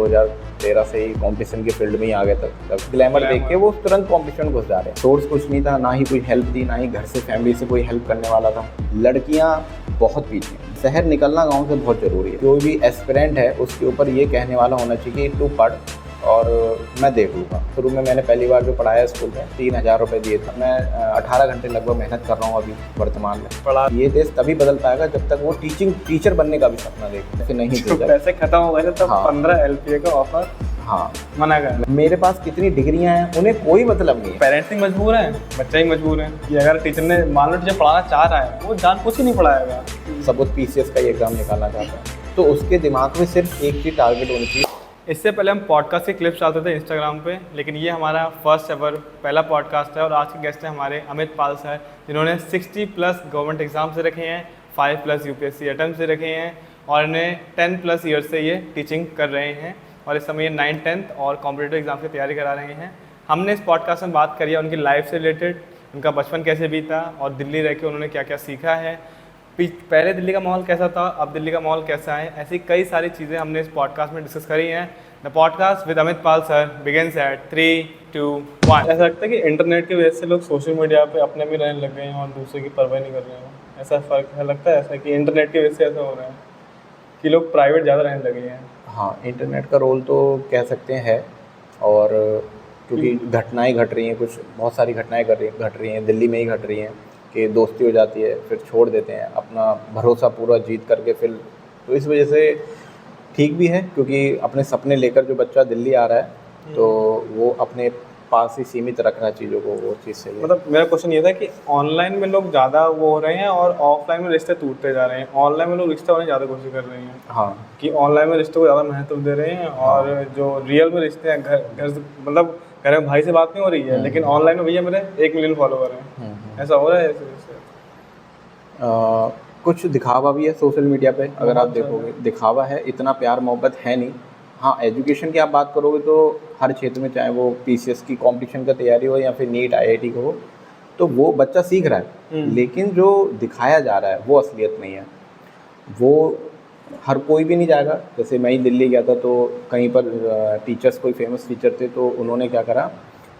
2013 से ही कंपटीशन के फील्ड में ही आ गए तक ग्लैमर देख के वो तुरंत कंपटीशन घुस जा रहे हैं। सोर्स कुछ नहीं था, ना ही कोई हेल्प थी, ना ही घर से फैमिली से कोई हेल्प करने वाला था। लड़कियां बहुत पीछे हैं। शहर निकलना गांव से बहुत ज़रूरी है। कोई भी एस्पिरेंट है उसके ऊपर ये कहने वाला होना चाहिए कि तू पढ़ और मैं देख लूँगा। शुरू में मैंने पहली बार जो पढ़ाया स्कूल में 3000 रुपये दिए थे। मैं 18 घंटे लगभग मेहनत कर रहा हूँ अभी वर्तमान में। पढ़ा ये देश तभी बदल पाएगा जब तक वो टीचर बनने का भी सपना देखे। ऐसे नहीं तो पैसे खत्म हो गए तब 15 LPA का ऑफर मना कर। मेरे पास कितनी डिग्रियां हैं उन्हें कोई मतलब नहीं है। पेरेंट्स ही मजबूर हैं, बच्चा ही मजबूर है कि अगर टीचर ने मान लो टीचर पढ़ाना चाह रहा है वो जान कुछ ही नहीं पढ़ाएगा। सपोज PCS का ही एग्जाम निकालना चाहता है तो उसके दिमाग में सिर्फ एक ही टारगेट होनी चाहिए। इससे पहले हम पॉडकास्ट के क्लिप्स डालते थे इंस्टाग्राम पे, लेकिन ये हमारा फर्स्ट एवर पहला पॉडकास्ट है और आज के गेस्ट हैं हमारे अमित पाल सर, जिन्होंने 60+ गवर्नमेंट एग्जाम से रखे हैं, 5+ UPSC अटेम्प्ट से रखे हैं और इन्हें 10+ ईयर से ये टीचिंग कर रहे हैं और इस समय ये 9th 10th और कॉम्पिटिटिव एग्जाम की तैयारी करा रहे हैं। हमने इस पॉडकास्ट में बात करी है उनकी लाइफ से रिलेटेड, उनका बचपन कैसे बीता और दिल्ली रह के उन्होंने क्या क्या सीखा है, पहले दिल्ली का माहौल कैसा था, अब दिल्ली का माहौल कैसा है, ऐसी कई सारी चीज़ें हमने इस पॉडकास्ट में डिस्कस करी हैं। The podcast with Amit Pal sir begins at 3, 2, 1। ऐसा लगता है कि इंटरनेट की वजह से लोग सोशल मीडिया पे अपने भी रहने लग गए हैं और दूसरे की परवाह नहीं कर रहे हैं। ऐसा फ़र्क है, लगता है ऐसा कि इंटरनेट की वजह से ऐसा हो रहा है कि लोग प्राइवेट ज़्यादा रहने लगे हैं। हाँ, इंटरनेट का रोल तो कह सकते हैं और क्योंकि घटनाएं घट रही हैं, कुछ बहुत सारी घटनाएं घट रही हैं, दिल्ली में ही घट रही हैं कि दोस्ती हो जाती है फिर छोड़ देते हैं अपना भरोसा पूरा जीत करके फिर। तो इस वजह से ठीक भी है क्योंकि अपने सपने लेकर जो बच्चा दिल्ली आ रहा है तो वो अपने पास ही सीमित रखना चीज़ों को, वो चीज़ से। मतलब मेरा क्वेश्चन ये था कि ऑनलाइन में लोग ज़्यादा वो हो रहे हैं और ऑफलाइन में रिश्ते टूटते जा रहे हैं। ऑनलाइन में लोग रिश्ते होने ज़्यादा कोशिश कर रहे हैं। हाँ, कि ऑनलाइन में रिश्तों को ज़्यादा महत्व दे रहे हैं और जो रियल में रिश्ते हैं घर मतलब घर में भाई से बात नहीं हो रही है लेकिन ऑनलाइन में भैया मेरे 1 मिलियन फॉलोवर हैं, ऐसा हो रहा है। कुछ दिखावा भी है सोशल मीडिया पे, अगर आप देखोगे दिखावा है, इतना प्यार मोहब्बत है नहीं। हाँ, एजुकेशन की आप बात करोगे तो हर क्षेत्र में, चाहे वो PCS की कंपटीशन का तैयारी हो या फिर नीट IIT को हो, तो वो बच्चा सीख रहा है लेकिन जो दिखाया जा रहा है वो असलियत नहीं है। वो हर कोई भी नहीं जाएगा। जैसे मैं ही दिल्ली गया था तो कहीं पर टीचर्स, कोई फेमस टीचर थे तो उन्होंने क्या करा,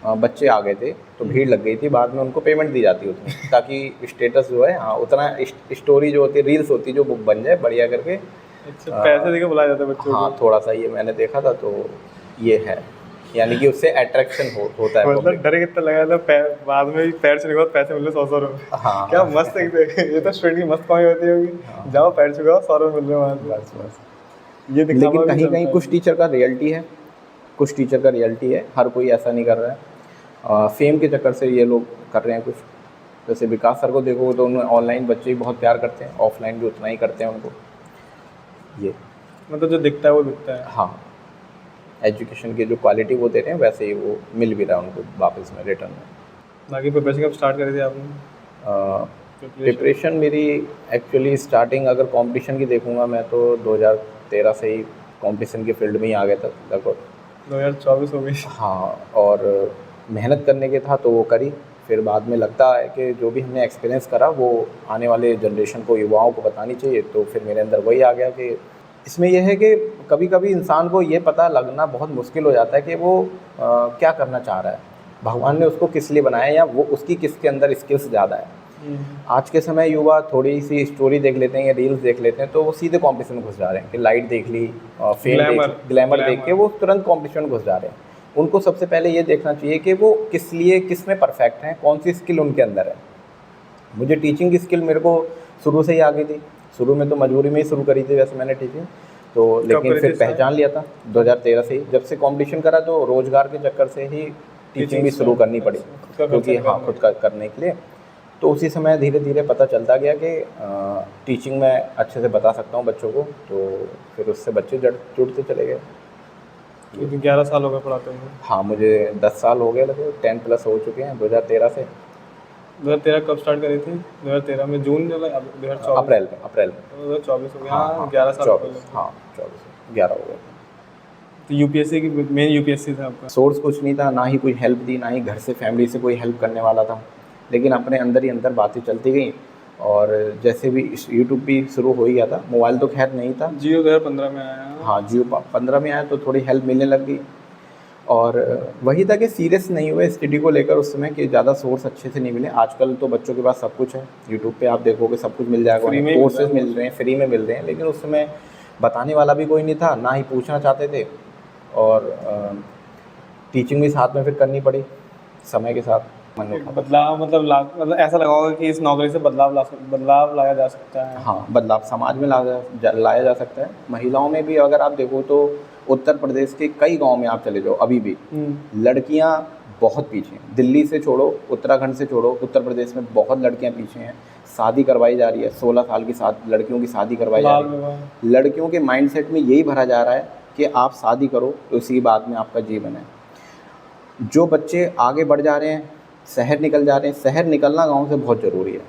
बच्चे आ गए थे तो भीड़ लग गई थी, बाद में उनको पेमेंट दी जाती है उतनी, ताकि स्टेटस जो है, हाँ, उतना स्टोरी जो होती है, रील्स होती है जो बुक बन जाए बढ़िया करके। अच्छा, पैसे देके बुलाया जाता है बच्चों को। हाँ, थोड़ा सा ये मैंने देखा था तो ये है, यानी कि उससे अट्रैक्शन होता है। मतलब डर कितना लगा था, बाद में भी पैर छुड़ाओ पैसे मिल रहे 100 रुपये। हाँ, क्या मस्त ये तो स्टूडेंट की मस्त कमाई होती होगी। जाओ पैर छुड़ाओ 100 रुपये मिल रहे हैं वहाँ से। बस ये लेकिन कहीं कहीं कुछ टीचर का रियलिटी है, कुछ टीचर का रियलिटी है, हर कोई ऐसा नहीं कर रहा है। फेम के चक्कर से ये लोग कर रहे हैं कुछ। जैसे विकास सर को देखो तो उन्हें ऑनलाइन बच्चे ही बहुत प्यार करते हैं, ऑफलाइन भी उतना ही करते हैं उनको। ये मतलब जो दिखता है वो दिखता है। हाँ, एजुकेशन की जो क्वालिटी वो दे रहे हैं वैसे ही वो मिल भी रहा है उनको वापस में, रिटर्न में। बाकी प्रिपरेशन कब स्टार्ट करी थी आपने? प्रिपरेशन मेरी एक्चुअली स्टार्टिंग अगर कंपटीशन की देखूंगा मैं तो 2013 से ही कंपटीशन के फील्ड में ही आ गया था लगभग। 2024 हो गई। हाँ, और मेहनत करने के था तो वो करी। फिर बाद में लगता है कि जो भी हमने एक्सपीरियंस करा वो आने वाले जनरेशन को, युवाओं को बतानी चाहिए। तो फिर मेरे अंदर वही आ गया कि इसमें यह है कि कभी कभी इंसान को ये पता लगना बहुत मुश्किल हो जाता है कि वो क्या करना चाह रहा है, भगवान ने उसको किस लिए बनाया या वो उसकी किसके अंदर स्किल्स ज़्यादा है। आज के समय युवा थोड़ी सी स्टोरी देख लेते हैं या रील्स देख लेते हैं तो वो सीधे कंपटीशन में घुस जा रहे हैं कि लाइट देख ली, ग्लैमर देख के वो तुरंत कंपटीशन में घुस जा रहे हैं। उनको सबसे पहले ये देखना चाहिए कि वो किस लिए, किस में परफेक्ट हैं, कौन सी स्किल उनके अंदर है। मुझे टीचिंग की स्किल मेरे को शुरू से ही आ गई थी। शुरू में तो मजबूरी में ही शुरू करी थी वैसे मैंने टीचिंग तो, लेकिन फिर पहचान लिया था 2013 से ही। जब से कंपटीशन करा तो रोज़गार के चक्कर से ही टीचिंग भी शुरू करनी पड़ी क्योंकि हाँ, खुद का करने के लिए। तो उसी समय धीरे धीरे पता चलता गया कि टीचिंग में अच्छे से बता सकता हूँ बच्चों को, तो फिर उससे बच्चे जुड़ते चले गए। 11 साल हो गए पढ़ाते हुए? हाँ, मुझे 10 साल हो गए, लगभग 10+ हो चुके हैं 2013 से। 2013 कब स्टार्ट करी थी? 2013 में जून, जुलाई, 2024 अप्रैल में 2024 हो गया। हाँ, 11 साल हो गए। हाँ, 11 हो गए। तो UPSC की मेन UPSC था आपका? सोर्स कुछ नहीं था, ना ही कोई हेल्प थी, ना ही घर से फैमिली से कोई हेल्प करने वाला था, लेकिन अपने अंदर ही अंदर बातें चलती गई और जैसे भी यूट्यूब भी शुरू हो ही गया था, मोबाइल तो खैर नहीं था। जियो 2015 में आया। हाँ, जियो 15 में आया तो थोड़ी हेल्प मिलने लग गई। और वही था कि सीरियस नहीं हुए स्टडी को लेकर उस समय, कि ज़्यादा सोर्स अच्छे से नहीं मिले। आजकल तो बच्चों के पास सब कुछ है, यूट्यूब पे आप देखोगे सब कुछ मिल जाएगा, कोर्सेज मिल रहे हैं, फ्री में मिल रहे हैं। लेकिन उस समय बताने वाला भी कोई नहीं था, ना ही पूछना चाहते थे। और टीचिंग भी साथ में फिर करनी पड़ी समय के साथ। बदलाव मतलब ऐसा लगा होगा कि इस नौकरी से बदलाव लाया जा सकता है। हाँ, बदलाव समाज में लाया जा सकता है। महिलाओं में भी अगर आप देखो तो उत्तर प्रदेश के कई गांव में आप चले जाओ, अभी भी लड़कियां बहुत पीछे हैं। दिल्ली से छोड़ो, उत्तराखंड से छोड़ो, उत्तर प्रदेश में बहुत लड़कियां पीछे हैं। शादी करवाई जा रही है, 16 साल की लड़कियों की शादी करवाई जा रही है। लड़कियों के माइंडसेट में यही भरा जा रहा है कि आप शादी करो तो इसी बाद में आपका जीवन है। जो बच्चे आगे बढ़ जा रहे हैं, शहर निकल जा रहे हैं, शहर निकलना गाँव से बहुत ज़रूरी है,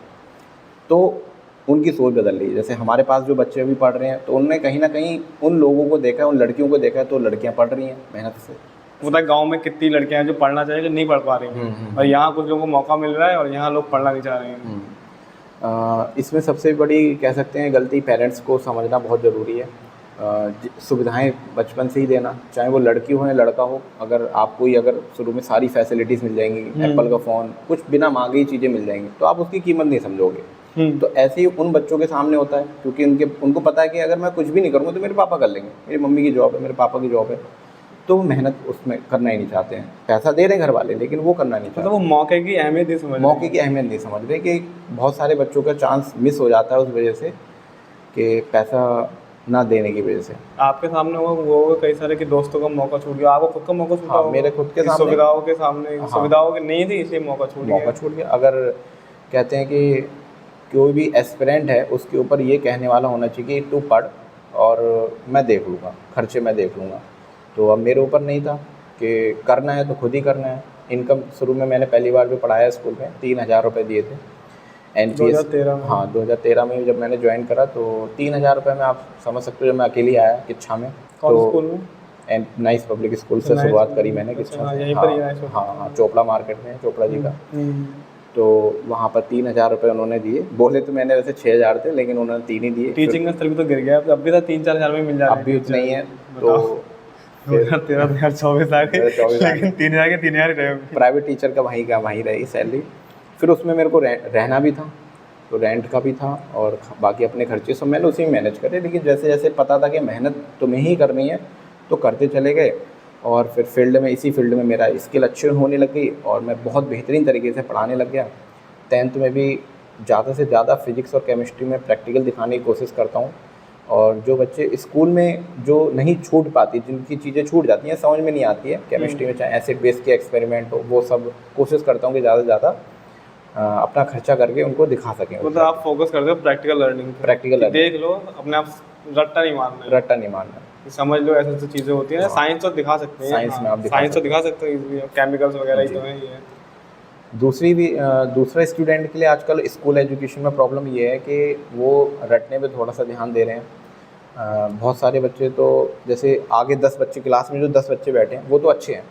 तो उनकी सोच बदल रही है। जैसे हमारे पास जो बच्चे अभी पढ़ रहे हैं, तो उनने कहीं ना कहीं उन लोगों को देखा है, उन लड़कियों को देखा है, तो लड़कियां पढ़ रही हैं मेहनत से। पता है गाँव में कितनी लड़कियां हैं जो पढ़ना चाहिए, नहीं पढ़ पा रही हैं, और यहाँ कुछ लोगों को मौका मिल रहा है और यहाँ लोग पढ़ना नहीं चाह रहे हैं। इसमें सबसे बड़ी कह सकते हैं गलती पेरेंट्स को समझना बहुत ज़रूरी है। सुविधाएं बचपन से ही देना, चाहे वो लड़की हो या लड़का हो। अगर आपको ही अगर शुरू में सारी फैसिलिटीज़ मिल जाएंगी, एप्पल का फ़ोन, कुछ बिना मांगे ही चीज़ें मिल जाएंगी, तो आप उसकी कीमत नहीं समझोगे। तो ऐसे ही उन बच्चों के सामने होता है, क्योंकि उनको पता है कि अगर मैं कुछ भी नहीं करूँगा तो मेरे पापा कर लेंगे, मेरी मम्मी की जॉब है, मेरे पापा की जॉब है, तो वो मेहनत उसमें करना ही नहीं चाहते हैं। पैसा दे रहे हैं घर वाले, लेकिन वो करना नहीं चाहते। तो वो मौके की अहमियत नहीं समझ मौके की अहमियत नहीं समझ रहे कि बहुत सारे बच्चों का चांस मिस हो जाता है उस वजह से, कि पैसा ना देने की वजह से। आपके सामने वो कई सारे कि दोस्तों का मौका छूट गया, आपको खुद का मौका छूटा? हाँ, मेरे खुद के सामने सुविधाओं के सामने, सुविधाओं की नहीं थी इसलिए मौका छूट गया। अगर कहते हैं कि कोई भी एस्पिरेंट है, उसके ऊपर ये कहने वाला होना चाहिए कि तू पढ़ और मैं देख लूँगा, खर्चे मैं देख लूँगा। तो अब मेरे ऊपर नहीं था कि करना है तो खुद ही करना है। इनकम शुरू में मैंने पहली बार भी पढ़ाया स्कूल में, 3000 रुपये दिए थे NPS। 2013 में। हाँ, 2013 में जब मैंने ज्वाइन करा तो 3000 रुपये में आप समझ सकते हो। जब मैं अकेले आया किच्छा में, तो स्कूल में नाइस पब्लिक स्कूल से शुरुआत करी मैंने किच्छा से। हाँ, चोपड़ा मार्केट में, चोपड़ा जी का। तो वहाँ पर 3000 रुपये उन्होंने दिए। बोले तो मैंने वैसे 6000 थे, लेकिन उन्होंने 3 ही दिए। टीचिंग का स्तर भी तो गिर गया, अब भी तो 3-4 हज़ार में मिल जा रहा है। अब भी उतना ही है। तो 2013-2024 आ गए, लेकिन 3000 के 3000 ही रहे। प्राइवेट टीचर का वहीं रही सैलरी। फिर उसमें मेरे को रहना भी था, तो रेंट का भी था, और बाकी अपने खर्चे सब मैंने उसी में मैनेज करे। लेकिन जैसे जैसे पता था कि मेहनत तुम्हें ही करनी है, तो करते चले गए। और फिर इसी फील्ड में मेरा स्किल अच्छे होने लग गई और मैं बहुत बेहतरीन तरीके से पढ़ाने लग गया। 10th में भी ज़्यादा से ज़्यादा फिजिक्स और केमिस्ट्री में प्रैक्टिकल दिखाने की कोशिश करता हूँ। और जो बच्चे स्कूल में जो नहीं छूट पाती, जिनकी चीज़ें छूट जाती हैं, समझ में नहीं आती है केमिस्ट्री में, चाहे एसिड बेस के एक्सपेरिमेंट हो, वो सब कोशिश करता हूँ कि ज़्यादा से ज़्यादा अपना खर्चा करके उनको दिखा सकें। मतलब आप फोकस करते हो प्रैक्टिकल लर्निंग, देख लो, अपने आप रट्टा नहीं मारना, समझ लो ऐसे ऐसी चीज़ें होती हैं। साइंस तो दिखा सकते हैं, साइंस में आप साइंस तो दिखा सकते हो, केमिकल्स वगैरह ही तो है ये। दूसरा स्टूडेंट के लिए आजकल स्कूल एजुकेशन में प्रॉब्लम ये है कि वो रटने पे थोड़ा सा ध्यान दे रहे हैं। बहुत सारे बच्चे तो जैसे आगे 10 बच्चे क्लास में, जो 10 बच्चे बैठे हैं वो तो अच्छे हैं,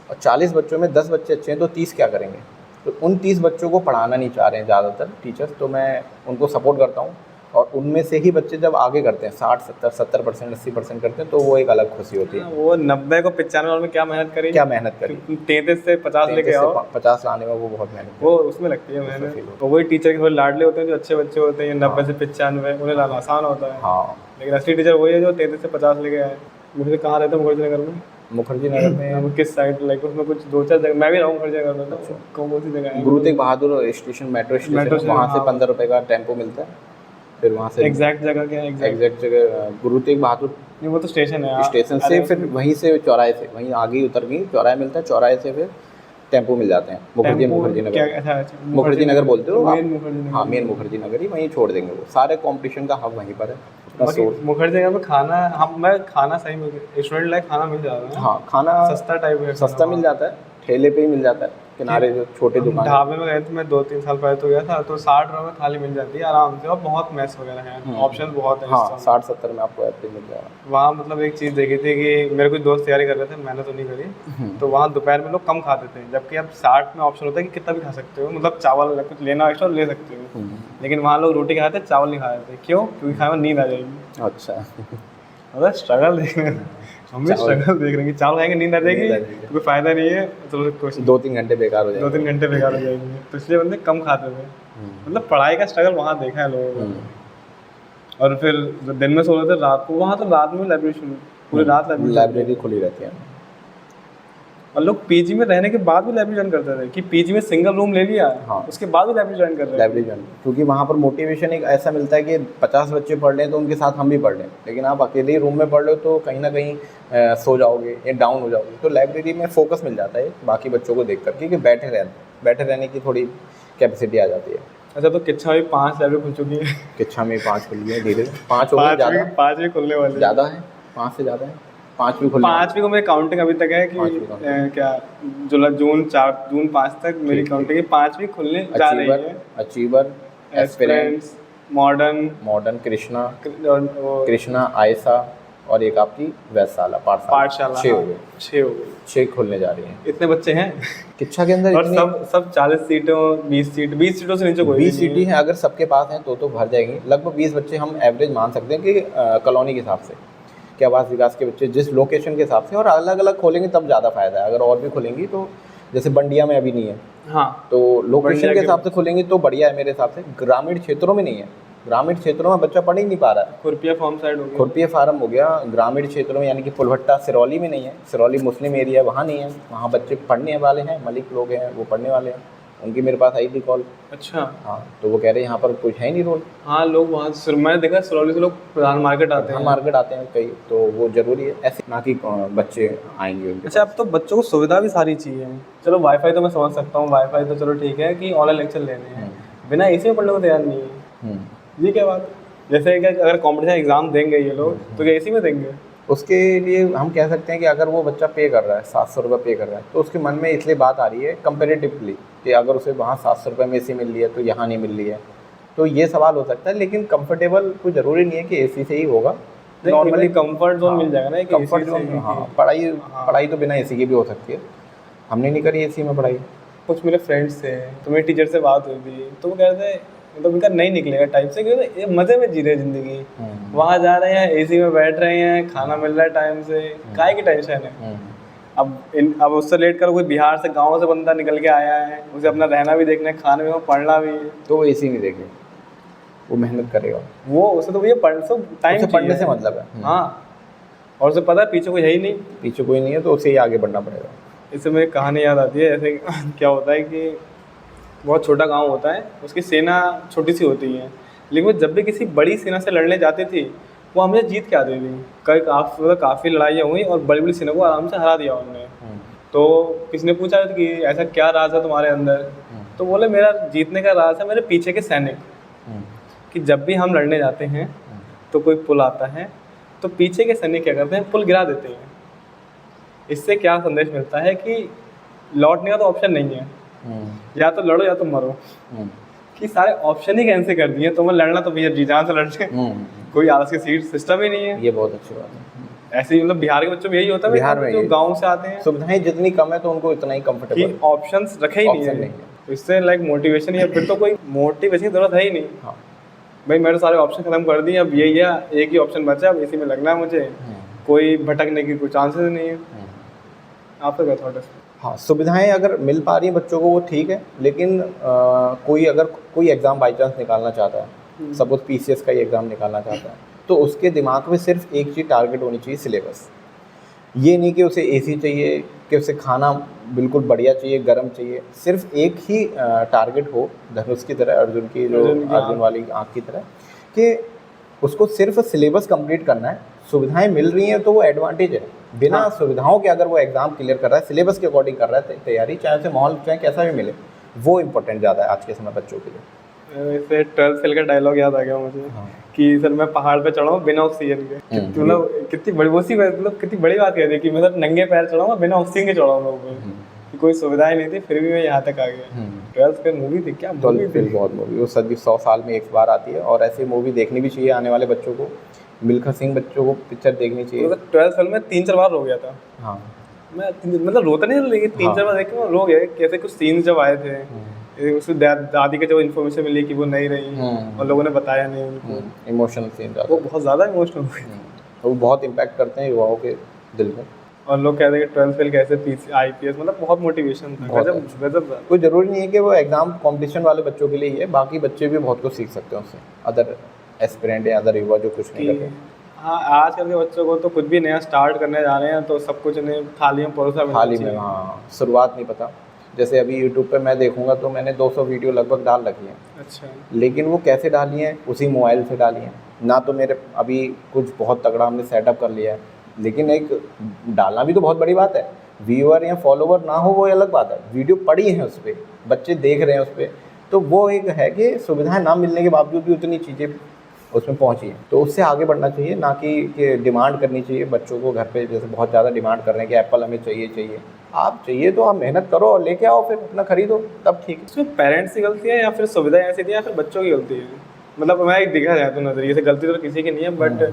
और 40 बच्चों में 10 बच्चे अच्छे हैं, तो 30 क्या करेंगे? तो उन 30 बच्चों को पढ़ाना नहीं चाह रहे हैं ज़्यादातर टीचर्स। तो मैं उनको सपोर्ट करता हूँ, और उनमें से ही बच्चे जब आगे करते हैं 60-70% 80% करते हैं, तो वो एक अलग खुशी होती है। वो 90 को 95 में क्या मेहनत करी 33 से 50 लेके आओ, 50 लाने में वो बहुत मेहनत, वो उसमें लगती है मेहनत। तो वही टीचर के थोड़े लाडले होते हैं, जो अच्छे बच्चे होते हैं 90 से 95, उन्हें लाना आसान होता है। हाँ, लेकिन असली टीचर वही है जो 33 से 50 लेके आए। मुझे कहाँ रहते हैं? मुखर्जी नगर में। मुखर्जी नगर में किस साइड? लाइक उसमें कुछ 2-4 जगह मैं भी रहा हूँ मुखर्जी नगर में। तो कौन सी जगह है? Guru Tegh Bahadur station, metro station, वहाँ से 15 रुपये का टेम्पो मिलता है। फिर वहाँ से एग्जैक्ट जगह क्या है? एग्जैक्ट जगह गुरु तेग बहादुर नहीं, वो तो स्टेशन है। स्टेशन से फिर वहीं से चौराहे से वहीं आगे उतर गई, चौराहे मिलता है, चौराहे से फिर टेम्पो मिल जाते हैं। मुखर्जी नगर, मुखर्जी नगर बोलते हो आप? हाँ, मेन मुखर्जी नगर ही, वहीं छोड़ देंगे। वो सारे कंपटीशन का हब वहीं पर है। मुखर्जी नगर में खाना, मैं खाना सही स्टूडेंट लाइक खाना मिल जाता है। हाँ, खाना सस्ता टाइप है, सस्ता मिल जाता है, ठेले पे ही मिल जाता है। किनारे जो छोटे दुकान। ढाबे में गए थे, मैं 2-3 साल पहले तो गया था, तो 60 रुपये में थाली मिल जाती है आराम से, और बहुत मैस वगैरह हैं, ऑप्शन बहुत है। हाँ 60-70 में आपको एवरेज मिल जाएगा। वहाँ मतलब एक चीज़ देखी थी कि मेरे कुछ दोस्त तैयारी कर रहे थे, मैंने तो नहीं करी, तो वहाँ दोपहर में लोग कम खाते थे, जबकि अब 60 में ऑप्शन होता है कि कितना भी खा सकते हो, मतलब चावल कुछ लेना एक्स्ट्रा ले सकते हो, लेकिन वहाँ लोग रोटी खाते थे, चावल नहीं खाते थे। क्यों? क्योंकि खाने में नींद आ जाएगी। अच्छा मतलब स्ट्रगल देख रहे हैं, हम भी स्ट्रगल देख रहे हैं कि चावल खाएंगे नींद आ जाएगी, तो कोई फायदा नहीं है, तो कुछ 2-3 घंटे बेकार हो जाएंगे। 2-3 घंटे बेकार हो जाएंगे, तो इसलिए बंदे कम खाते थे। मतलब पढ़ाई का स्ट्रगल वहाँ देखा है लोगों को। और फिर जो दिन में सो रहे थे, रात को वहाँ तो रात में लाइब्रेरी पूरी रात लाइब्रेरी खुली रहती है। और लोग पीजी में रहने के बाद भी लाइब्रेरी ज्वाइन करते थे कि पीजी में सिंगल रूम ले लिया, हाँ। उसके बाद भी लाइब्रेरी ज्वाइन कर रहे हैं। लाइब्रेरी ज्वाइन, क्योंकि वहाँ पर मोटिवेशन एक ऐसा मिलता है कि 50 बच्चे पढ़ रहे हैं तो उनके साथ हम भी पढ़ लें, लेकिन आप अकेले ही रूम में पढ़ रहे हो तो कहीं ना कहीं सो जाओगे या डाउन हो जाओगे। तो लाइब्रेरी में फोकस मिल जाता है बाकी बच्चों को देख करके कि बैठे रहने की थोड़ी कैपेसिटी आ जाती है। अच्छा, तो किच्छा में 5 लाइब्रेरी खुल चुकी है। किच्छा में 5 खुल गई है, धीरे 5 हो गए, ज़्यादा 5 भी खुलने वाले, ज़्यादा है, 5 से ज़्यादा है, 5 भी खुल 5वीं को मेरी काउंटिंग अभी तक है कि क्या जून 5 तक मेरी काउंटिंग है, 5वीं खुलने जा रही है। अचीवर, एस्पिरेंट्स, मॉडर्न, कृष्णा, आयसा और एक आपकी वैशाला पाठशाला 6 हो गए, 6 खुलने जा रही हैं। इतने बच्चे हैं किच्छा के अंदर, और सब 40 सीटों 20 सीटों से नीचे कोई 20 सीटें हैं। अगर सबके पास हैं तो भर जाएंगी। लगभग 20 बच्चे हम एवरेज मान सकते हैं कि कॉलोनी के हिसाब से, कि आवास विकास के बच्चे जिस लोकेशन के हिसाब से, और अलग अलग खोलेंगे तब ज़्यादा फायदा है। अगर और भी खुलेंगी तो, जैसे बंडिया में अभी नहीं है, हाँ, तो लोकेशन के हिसाब से खुलेंगी तो बढ़िया है मेरे हिसाब से। ग्रामीण क्षेत्रों में नहीं है, ग्रामीण क्षेत्रों में बच्चा पढ़ ही नहीं पा रहा है। खुरपिया फार्म साइड हो गया, खुरपिया फार्म हो गया ग्रामीण क्षेत्रों में, यानी कि फुलभट्टा सिरौली में नहीं है, सिरौली मुस्लिम एरिया है, वहाँ नहीं है। वहाँ बच्चे पढ़ने वाले हैं, मलिक लोग हैं वो पढ़ने वाले हैं, उनकी मेरे पास आई थी कॉल। अच्छा, हाँ, तो वो कह रहे हैं यहाँ पर कुछ है ही नहीं रोल। हाँ, लोग वहाँ से, मैंने देखा सिरौली से लोग प्रधान मार्केट आते हैं, मार्केट आते हैं कई, तो वो जरूरी है ऐसे ना कि बच्चे आएंगे उनके। अच्छा, अब तो बच्चों को सुविधा भी सारी चाहिए। चलो वाईफाई तो मैं समझ सकता हूँ, वाईफाई तो चलो ठीक है कि ऑनलाइन लेक्चर लेने हैं, बिना एसी में पढ़ने को तैयार नहीं है। ये क्या बात है? जैसे कि अगर कॉम्पिटिशन एग्जाम देंगे ये लोग तो क्या एसी में देंगे? उसके लिए हम कह सकते हैं कि अगर वो बच्चा पे कर रहा है, 700 रुपये पे कर रहा है, तो उसके मन में इसलिए बात आ रही है कंपेरेटिवली कि अगर उसे वहाँ 700 रुपये में एसी मिल रही है तो यहाँ नहीं मिल रही है, तो ये सवाल हो सकता है। लेकिन कंफर्टेबल कोई ज़रूरी नहीं है कि एसी से ही होगा, नॉर्मली कंफर्ट जोन मिल जाएगा ना, कंफर्ट जोन। हाँ, पढ़ाई तो बिना एसी की भी हो सकती है। हमने नहीं करी एसी में पढ़ाई। कुछ मेरे फ्रेंड्स थे, तो मेरे टीचर से बात हुई थी, तो वो कह रहे थे मतलब इनका नहीं निकलेगा टाइप से, क्योंकि ये मज़े में जी रहे हैं ज़िंदगी। वहाँ जा रहे हैं, एसी में बैठ रहे हैं, खाना मिल रहा है टाइम से, काहे की टेंशन है। अब उससे रिलेट कर कोई बिहार से, गाँव से बंदा निकल के आया है, उसे अपना रहना भी देखना है, खाने में पढ़ना भी है, तो वो एसी नहीं देखेगा, वो मेहनत करेगा, वो उसे तो भैया टाइम पढ़ने से मतलब है। हाँ, और उसे पता है पीछे कोई है ही नहीं, पीछे कोई नहीं है, तो उसे ही आगे बढ़ना पड़ेगा। इससे मेरी कहानी याद आती है। ऐसे क्या होता है कि बहुत छोटा गांव होता है, उसकी सेना छोटी सी होती है, लेकिन वो जब भी किसी बड़ी सेना से लड़ने जाती थी वो हमेशा जीत के आती थी। काफ़ी लड़ाइयाँ हुई और बड़ी बड़ी सेना को आराम से हरा दिया उन्होंने। तो किसी ने पूछा कि ऐसा क्या राज है तुम्हारे अंदर, तो बोले मेरा जीतने का राज है मेरे पीछे के सैनिक, कि जब भी हम लड़ने जाते हैं तो कोई पुल आता है तो पीछे के सैनिक क्या करते हैं, पुल गिरा देते हैं। इससे क्या संदेश मिलता है कि लौटने का तो ऑप्शन नहीं है, या तो लड़ो या तो मरो, कि सारे ऑप्शन ही कैंसिल कर दिए। तो मैं लड़ना तो भैया जी जान से लड़ने, कोई आलस की सीट सिस्टम ही नहीं है। ये बहुत अच्छी बात है। ऐसे ही मतलब बिहार के बच्चों में यही होता है, बिहार में जो गांव से आते हैं सुविधाएं जितनी कम है तो उनको इतना ही कंफर्टेबल, ऑप्शंस रखे ही नहीं है। तो इससे लाइक मोटिवेशन या फिर तो कोई मोटिवेशन की जरूरत है ही नहीं। हाँ भाई, मेरे सारे ऑप्शन खत्म कर दिए, अब यही है, एक ही ऑप्शन बचा, अब इसी में लगना है मुझे, कोई भटकने की कोई चांसेस नहीं है। आपका क्या थॉट है? हाँ, सुविधाएं अगर मिल पा रही हैं बच्चों को वो ठीक है, लेकिन अगर कोई एग्ज़ाम बाई चांस निकालना चाहता है, सपोज PCS का ही एग्ज़ाम निकालना चाहता है, तो उसके दिमाग में सिर्फ एक चीज़ टारगेट होनी चाहिए, सिलेबस। ये नहीं कि उसे AC चाहिए, कि उसे खाना बिल्कुल बढ़िया चाहिए, गर्म चाहिए। सिर्फ एक ही टारगेट हो, धनुष की तरह, अर्जुन की जो अर्जुन वाली आँख की तरह, कि उसको सिर्फ सिलेबस कंप्लीट करना है। सुविधाएं मिल रही हैं तो वो एडवांटेज है। बिना सुविधाओं के अगर वो एग्ज़ाम क्लियर कर रहा है, सिलेबस के अकॉर्डिंग कर रहा है तैयारी, चाहे उसे माहौल चाहे कैसा भी मिले, वो इम्पोर्टेंट ज़्यादा है आज के समय बच्चों के लिए। वैसे 12th फेल का डायलॉग याद आ गया मुझे। हाँ। कि सर मैं पहाड़ पे चढ़ाऊँ बिना ऑक्सीजन के, मतलब कितनी बड़ी बात कह दी कि मैं सर नंगे पैर चढ़ाऊँगा बिना ऑक्सीजन के चढ़ाऊँगा ऊपर, कि कोई सुविधाएं नहीं थी, फिर भी मैं यहाँ तक आ गया। 12th फेल मूवी थी क्या? तो फिर बहुत मूवी, वो सदी 100 साल में एक बार आती है, और ऐसी मूवी देखनी भी चाहिए आने वाले बच्चों को। मिल्खा सिंह बच्चों को पिक्चर देखनी चाहिए। मतलब 12th फेल में 3-4 बार रो गया था हाँ मैं, मतलब रोता नहीं था, लेकिन 3-4 बार देख के मैं रो गया। कैसे कुछ सीन्स जब आए थे, उसकी दादी के जब इन्फॉर्मेशन मिली कि वो नहीं रही और लोगों ने बताया नहीं उनको, इमोशनल सीन वो बहुत ज़्यादा इमोशनल हुए। वो बहुत इम्पैक्ट करते हैं युवाओं के दिल में। और लोग कहते हैं कि 12th फेल कैसे IPS, मतलब बहुत मोटिवेशन था। बहुत गजब गजब था। कोई ज़रूरी नहीं है कि वो एग्ज़ाम कंपटीशन वाले बच्चों के लिए ही है, बाकी बच्चे भी बहुत कुछ सीख सकते हैं उससे, अदर एस्पिरेंट या अदर युवा जो कुछ नहीं करते। हाँ, आजकल के बच्चों को तो कुछ भी नया स्टार्ट करने जा रहे हैं तो सब कुछ इन्हें थाली में परोसा मिलना हाल ही में, चाहिए। हाँ, शुरुआत नहीं पता। जैसे अभी यूट्यूब पे मैं देखूंगा तो मैंने 200 वीडियो लगभग डाल रखी हैं, अच्छा, लेकिन वो कैसे डाली हैं, उसी मोबाइल से डाली हैं ना। तो मेरे अभी कुछ बहुत तगड़ा हमने सेटअप कर लिया है, लेकिन एक डालना भी तो बहुत बड़ी बात है। व्यूअर या फॉलोवर ना हो वो अलग बात है, वीडियो पड़ी है उस पर, बच्चे देख रहे हैं उस पर, तो वो एक है कि सुविधाएं ना मिलने के बावजूद भी उतनी चीज़ें उसमें पहुंची है। तो उससे आगे बढ़ना चाहिए, ना कि डिमांड करनी चाहिए बच्चों को घर पे। जैसे बहुत ज़्यादा डिमांड कर रहे हैं कि एप्पल हमें चाहिए। आप चाहिए तो आप मेहनत करो और लेके आओ, फिर अपना खरीदो, तब ठीक है। इसमें पेरेंट्स की गलती है या फिर सुविधाएं ऐसी थी या फिर बच्चों की गलती है? मतलब मैं एक दिखा जाए तो नजरिए से गलती तो किसी की नहीं है, बट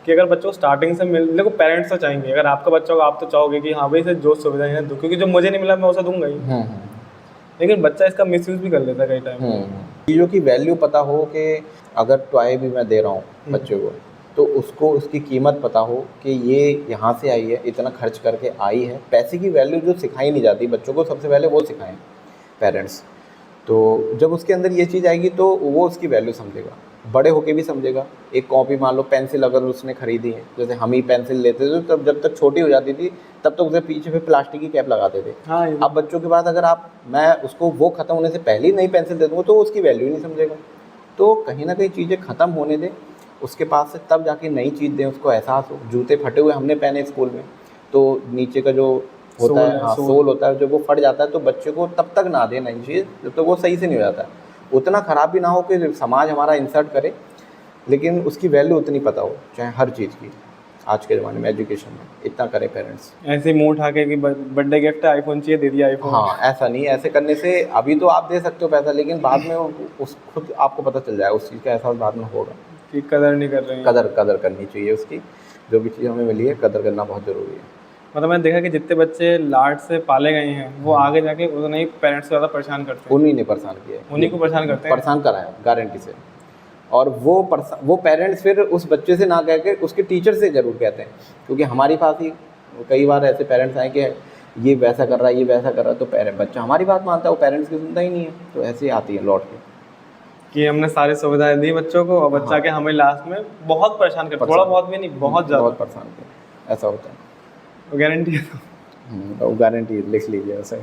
कि अगर बच्चों को स्टार्टिंग से मिल, देखो पेरेंट्स तो चाहेंगे, अगर आपका बच्चा होगा आप तो चाहोगे कि हाँ भाई इसे जो सुविधाएं हैं दो, क्योंकि जो मुझे नहीं मिला मैं उसे दूंगा ही। लेकिन बच्चा इसका मिसयूज भी कर लेता है कई टाइम। चीज़ों की वैल्यू पता हो कि अगर टॉय भी मैं दे रहा हूँ बच्चे को, तो उसको उसकी कीमत पता हो कि ये यहाँ से आई है, इतना खर्च करके आई है। पैसे की वैल्यू जो सिखाई नहीं जाती बच्चों को, सबसे पहले वो सिखाएं पेरेंट्स। तो जब उसके अंदर ये चीज़ आएगी तो वो उसकी वैल्यू समझेगा, बड़े होके भी समझेगा। एक कॉपी, मान लो पेंसिल अगर उसने खरीदी है, जैसे हम ही पेंसिल लेते थे, तब जब तक छोटी हो जाती थी तब तक उसे पीछे पे प्लास्टिक की कैप लगाते थे। हाँ, अब बच्चों के बाद अगर मैं उसको वो ख़त्म होने से पहले ही नई पेंसिल दे दूँगा तो उसकी वैल्यू नहीं समझेगा। तो कहीं ना कहीं चीज़ें ख़त्म होने दें उसके पास से, तब जाके नई चीज़ दें, उसको एहसास हो। जूते फटे हुए हमने पहने स्कूल में, तो नीचे का जो होता है, हाँ, सोल होता है, जब वो फट जाता है तो बच्चे को तब तक ना दें नई चीज़ जब तक वो सही से नहीं हो जाता है। उतना ख़राब भी ना हो कि समाज हमारा इंसल्ट करे, लेकिन उसकी वैल्यू उतनी पता हो, चाहे हर चीज़ की। आज के ज़माने में एजुकेशन में इतना करें पेरेंट्स। ऐसे मुंह उठा के कि बर्थडे गिफ्ट आईफोन चाहिए, दे दिया आईफोन। हाँ, ऐसा नहीं, ऐसे करने से अभी तो आप दे सकते हो पैसा, लेकिन बाद में उस खुद आपको पता चल जाएगा, उस चीज़ का एहसास बाद में होगा कि कदर नहीं कर रहे हैं। कदर करनी चाहिए उसकी। जो भी चीज़ हमें मिली है कदर करना बहुत ज़रूरी है। मतलब मैंने देखा कि जितने बच्चे लाड से पाले गए हैं वो आगे जाके उन्हें ही पेरेंट्स ज़्यादा परेशान करते हैं। उन्हीं ने परेशान किया है, उन्हीं को परेशान करते हैं, परेशान करा है गारंटी से। और वो पेरेंट्स फिर उस बच्चे से ना कह के उसके टीचर से ज़रूर कहते हैं, क्योंकि हमारे पास ही कई बार ऐसे पेरेंट्स आए कि ये वैसा कर रहा है, ये वैसा कर रहा है, तो बच्चा हमारी बात मानता है, वो पेरेंट्स की सुनता ही नहीं है। तो ऐसे आती है लौट के कि हमने सारी सुविधाएं दी बच्चों को और बच्चा के हमें लास्ट में बहुत परेशान कर, थोड़ा बहुत भी नहीं, बहुत ज़्यादा बहुत परेशान किया, ऐसा होता है। गारंटी है। वो गारंटी लिख लीजिए वैसे।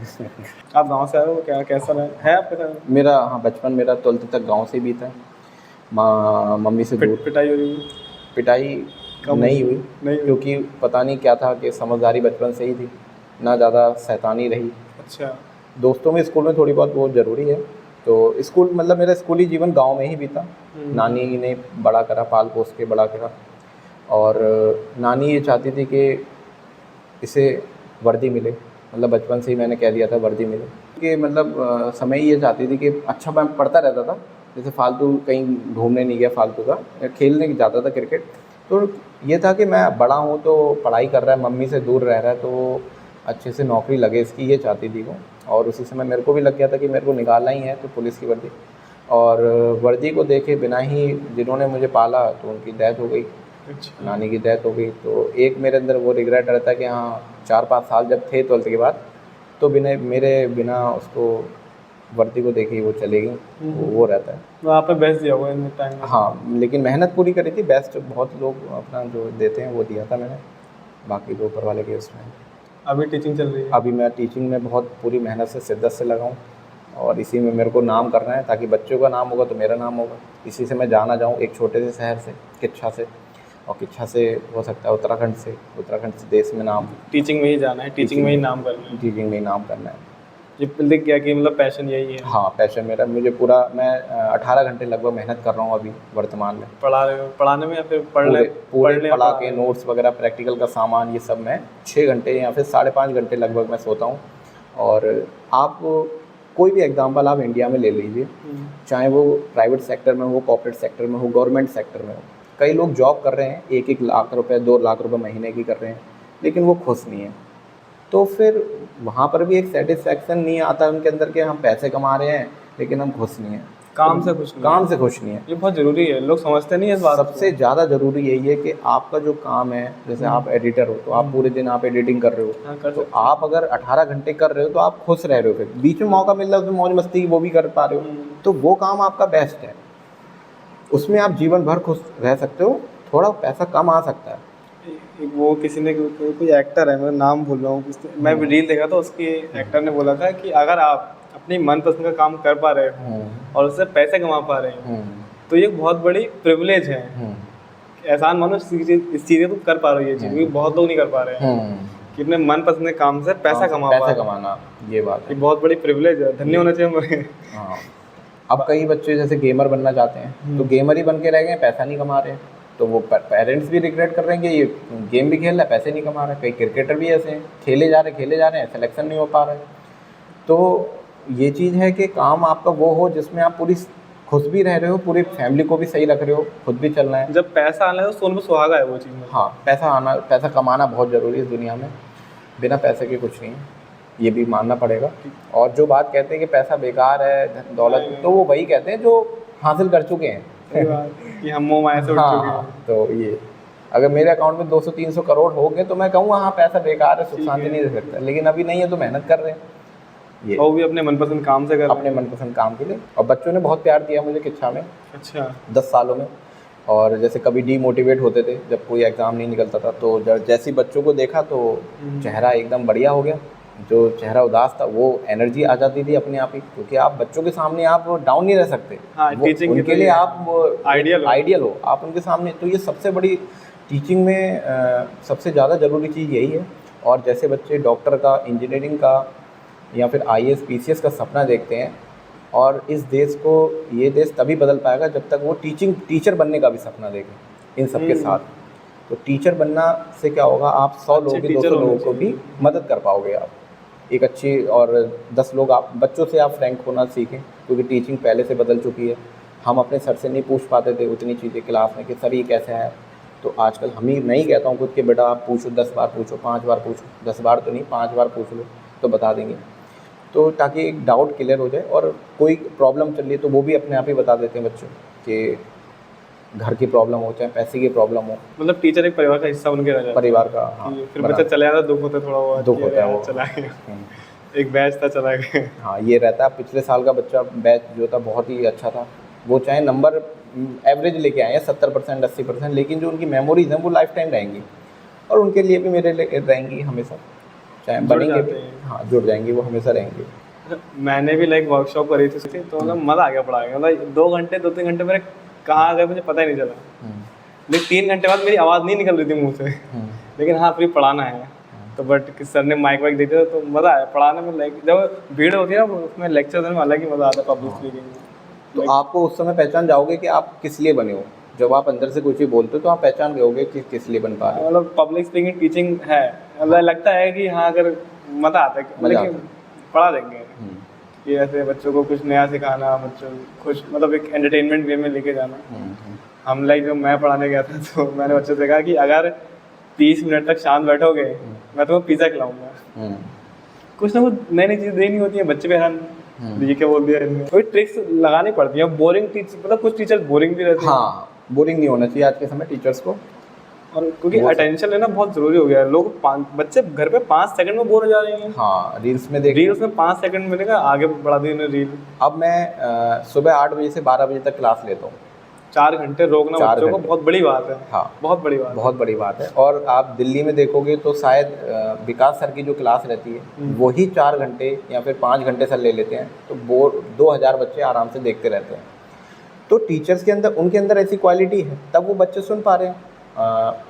आप गांव से आए हो क्या, कैसा रहा है आपके साथ? मेरा, हाँ, बचपन मेरा 12th तक गांव से बीता है। मम्मी से दूर। पिटाई हो रही? पिटाई नहीं हुई, क्योंकि पता नहीं क्या था कि समझदारी बचपन से ही थी, ना ज़्यादा शैतानी रही। अच्छा। दोस्तों में, स्कूल में थोड़ी बहुत बहुत ज़रूरी है। तो स्कूल, मतलब मेरा स्कूली जीवन गांव में ही बीता। नानी ने बड़ा करा, पाल पोस के बड़ा करा। और नानी ये चाहती थी कि इसे वर्दी मिले, मतलब बचपन से ही मैंने कह दिया था वर्दी मिले, कि मतलब समय ही ये चाहती थी कि अच्छा मैं पढ़ता रहता था, जैसे फालतू कहीं घूमने नहीं गया, फालतू का खेलने जाता था क्रिकेट। तो ये था कि मैं बड़ा हूँ तो पढ़ाई कर रहा है, मम्मी से दूर रह रहा है, तो अच्छे से नौकरी लगे इसकी, ये चाहती थी वो। और उसी समय मेरे को भी लग गया था कि मेरे को निकालना ही है, तो पुलिस की वर्दी। और वर्दी को देखे बिना ही जिन्होंने मुझे पाला तो उनकी डेथ हो गई। अच्छा। नानी की डेथ हो गई। तो एक मेरे अंदर वो रिग्रेट रहता है कि हाँ, 4-5 साल जब थे 12th के बाद, तो मेरे बिना उसको वर्दी को देखे ही वो चलेगी, वो रहता है। वहाँ पे बेस्ट दिया हुआ है टाइम। हाँ, लेकिन मेहनत पूरी करी थी, बेस्ट बहुत लोग अपना जो देते हैं वो दिया था मैंने, बाकी तो ऊपर वाले के उसमें। अभी टीचिंग चल रही है? अभी मैं टीचिंग में बहुत पूरी मेहनत से, शिद्दत से लगा हूँ, और इसी में मेरे को नाम करना है, ताकि बच्चों का नाम होगा तो मेरा नाम होगा। इसी से मैं जाना जाऊँ, एक छोटे से शहर से, किच्छा से, और किच्छा से हो सकता है उत्तराखंड से देश में नाम। टीचिंग में ही जाना है, टीचिंग में ही नाम करना है। टीचिंग में ही नाम करना है। ये दिख गया कि मतलब पैशन यही है। हाँ, पैशन मेरा, मुझे पूरा, मैं 18 घंटे लगभग मेहनत कर रहा हूँ अभी वर्तमान में। पढ़ा रहे हो, पढ़ाने में या फिर पूरे पढ़ा के नोट्स वगैरह, प्रैक्टिकल का सामान, ये सब मैं 6 घंटे या फिर 5.5 घंटे लगभग मैं सोता हूँ। और आप कोई भी एग्जांपल आप इंडिया में ले लीजिए, चाहे वो प्राइवेट सेक्टर में हो, कॉर्पोरेट सेक्टर में हो, गवर्नमेंट सेक्टर में हो, कई लोग जॉब कर रहे हैं 1-1 लाख रुपए 2 लाख रुपए महीने की कर रहे हैं, लेकिन वो खुश नहीं है। तो फिर वहाँ पर भी एक सेटिस्फैक्शन नहीं आता उनके अंदर कि हम पैसे कमा रहे हैं लेकिन हम खुश नहीं हैं, काम से खुश नहीं काम से खुश नहीं है। ये बहुत ज़रूरी है, लोग समझते नहीं है इस बात को। सबसे ज़्यादा ज़रूरी यही है कि आपका जो काम है, जैसे आप एडिटर हो तो आप पूरे दिन आप एडिटिंग कर रहे हाँ, हो, कर तो आप अगर 18 घंटे कर रहे हो तो आप खुश रह रहे हो, फिर बीच में मौका मिल रहा है उसमें मौज मस्ती वो भी कर पा रहे हो, तो वो काम आपका बेस्ट है, उसमें आप जीवन भर खुश रह सकते हो। थोड़ा पैसा कम आ सकता है। एक वो किसी ने कोई एक्टर है, मैं नाम भूल रहा हूँ, मैं रील देखा था, उसके एक्टर ने बोला था कि अगर आप अपनी मनपसंद का काम कर पा रहे हो और उससे पैसे कमा पा रहे हो तो ये बहुत बड़ी प्रिविलेज है। एहसान मानो इस चीज़ तुम कर पा रहे हो, ये चीज़ क्योंकि बहुत लोग नहीं कर पा रहे हैं कि अपने मनपसंद के काम से पैसा कमाना, ये बात है, ये बहुत बड़ी प्रिविलेज है, धन्य होना चाहिए हमें। हाँ, अब कई बच्चे जैसे गेमर बनना चाहते हैं तो गेमर ही बन के रह गए, पैसा नहीं कमा रहे हैं, तो वो पेरेंट्स भी रिग्रेट कर रहे हैं कि ये गेम भी खेल रहा है पैसे नहीं कमा रहा है। कई क्रिकेटर भी ऐसे हैं, खेले जा रहे हैं, सिलेक्शन नहीं हो पा रहा है। तो ये चीज़ है कि काम आपका वो हो जिसमें आप पूरी खुश भी रह रहे हो, पूरी फैमिली को भी सही रख रहे हो, खुद भी चलना है। जब पैसा आना है तो सोन में सुहागा है वो चीज़ में। हाँ, पैसा कमाना बहुत ज़रूरी है इस दुनिया में, बिना पैसे के कुछ नहीं है, ये भी मानना पड़ेगा। और जो बात कहते हैं कि पैसा बेकार है, दौलत, तो वो वही कहते हैं जो हासिल कर चुके हैं कि हम मोह माया से उठ चुके हैं। तो ये अगर मेरे अकाउंट में 200-300 करोड़ हो गए तो मैं कहूँगा हाँ पैसा बेकार है, सुख शांति नहीं दे सकता, लेकिन अभी नहीं है तो मेहनत कर रहे हैं, ये वो भी अपने मनपसंद काम से कर अपने मनपसंद काम के लिए। और बच्चों ने बहुत प्यार दिया मुझे कक्षा में, अच्छा 10 सालों में। और जैसे कभी डीमोटिवेट होते थे जब कोई एग्ज़ाम नहीं निकलता था, तो जैसे ही बच्चों को देखा तो चेहरा एकदम बढ़िया हो गया, जो चेहरा उदास था वो एनर्जी आ जाती थी अपने आप ही, क्योंकि आप बच्चों के सामने आप डाउन नहीं रह सकते। हाँ, उनके लिए आप आइडियल हो आप उनके सामने। तो ये सबसे बड़ी टीचिंग में सबसे ज़्यादा ज़रूरी चीज़ यही है। और जैसे बच्चे डॉक्टर का, इंजीनियरिंग का या फिर IAS PCS का सपना देखते हैं, और इस देश को, ये देश तभी बदल पाएगा जब तक वो टीचर बनने का भी सपना देखें इन सबके साथ। तो टीचर बनना से क्या होगा, आप 100 लोगों की 200 लोगों को भी मदद कर पाओगे आप एक अच्छी, और 10 लोग आप बच्चों से आप फ्रैंक होना सीखें, क्योंकि टीचिंग पहले से बदल चुकी है। हम अपने सर से नहीं पूछ पाते थे उतनी चीज़ें क्लास में कि सर ये कैसे है, तो आजकल हम ही, मैं ही कहता हूँ खुद के, बेटा आप पूछो, 10 बार पूछो, 5 बार पूछो, 10 बार तो नहीं 5 बार पूछ लो तो बता देंगे। तो ताकि एक डाउट क्लियर हो जाए, और कोई प्रॉब्लम चल रही है तो वो भी अपने आप ही बता देते हैं बच्चों कि घर की प्रॉब्लम हो चाहे पैसे की प्रॉब्लम हो। मतलब टीचर एक परिवार का हिस्सा बन के रह जाता है, परिवार का। हाँ, फिर बच्चा चला जाता, दुख होता है थोड़ा, वो दुख होता है, वो चला गया, एक बैच था चला गया। हाँ, ये रहता है। पिछले साल का बच्चा बैच जो था बहुत ही अच्छा था, वो चाहे नंबर एवरेज लेके आए हैं 70% 80%, लेकिन जो उनकी मेमोरीज हैं वो लाइफ टाइम रहेंगी, और उनके लिए भी मेरे लिए रहेंगी हमेशा, चाहे बढ़ेंगे भी, हाँ जुड़ जाएंगी, वो हमेशा रहेंगे। मैंने भी लाइक वर्कशॉप करी थी, तो मतलब मज़ा आ गया पढ़ा के, मतलब 2-3 घंटे मेरे कहाँ गए मुझे पता ही नहीं चला। लेकिन 3 घंटे बाद मेरी आवाज़ नहीं निकल रही थी मुँह से, लेकिन हाँ फिर पढ़ाना है तो, बट सर ने माइक वाइक देते तो मज़ा आया पढ़ाने में। लाइक जब भीड़ होती है ना उसमें लेक्चर देने में अलग ही मज़ा आता है पब्लिक स्पीकिंग में। तो आपको उस समय पहचान जाओगे कि आप किस लिए बने हो, जब आप अंदर से कुछ ही बोलते हो तो आप पहचान गए कि किस लिए बन पा रहे हो। मतलब पब्लिक स्पीकिंग टीचिंग है, मतलब लगता है कि हाँ अगर मज़ा आता है, लेकिन पढ़ा देंगे कि ऐसे बच्चों को कुछ नया सिखाना, बच्चों को कुछ मतलब एक एंटरटेनमेंट वे में लेके जाना। हम लाइक जब मैं पढ़ाने गया था तो मैंने बच्चों से कहा कि अगर 30 मिनट तक शांत बैठोगे मैं तुम्हें पिज़्ज़ा खिलाऊंगा। कुछ ना कुछ नई नई चीज़ देनी होती है, बच्चे भी हैरान, ये क्या बोल दिया इन्होंने। कोई ट्रिक्स लगानी पड़ती है। बोरिंग टीचर, मतलब कुछ टीचर्स बोरिंग भी रहते हैं। हाँ, बोरिंग नहीं होना चाहिए आज के समय टीचर्स को, और क्योंकि अटेंशन लेना बहुत जरूरी हो गया है। लोग बच्चे घर पे 5 सेकंड में बोर हो जा रहे हैं। हाँ, रील्स में 5 सेकंड मिलेगा, आगे बढ़ा दी उन्हें रील। अब मैं सुबह 8 बजे से 12 बजे तक क्लास लेता हूँ। 4 घंटे रोकना बच्चों को बहुत बड़ी बात है। हाँ, बहुत बड़ी बात है। और आप दिल्ली में देखोगे तो शायद विकास सर की जो क्लास रहती है वही 4 घंटे या फिर 5 घंटे सर ले लेते हैं, तो 2000 बच्चे आराम से देखते रहते हैं। तो टीचर्स के अंदर, उनके अंदर ऐसी क्वालिटी है, तब वो बच्चे सुन पा रहे हैं,